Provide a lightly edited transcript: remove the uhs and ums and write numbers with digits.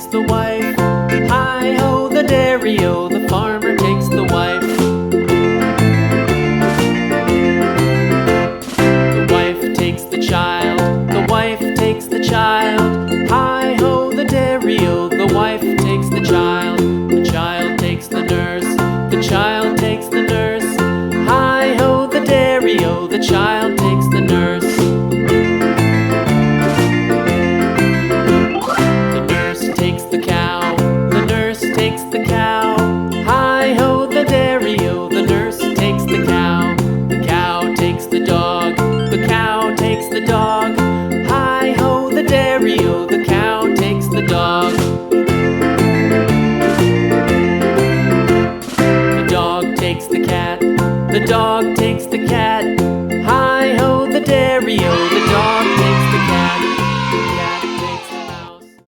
takes the wife. Hi-ho, the dairy-o, the farmer takes the wife. The wife takes the child, the wife takes the child. Hi-ho, the dairy-o, the wife takes the child. The child takes the nurse, the child takes the nurse. Hi-ho, the dairy-o, the child takes the nurse. The nurse takes the cow, the nurse takes the cow. Hi-ho, the dairy-o, the nurse takes the cow. The cow takes the dog, the cow takes the dog. Hi-ho, the dairy-o, the cow takes the dog. The dog takes the cat, the dog takes the cat. Hi-ho, the dairy-o,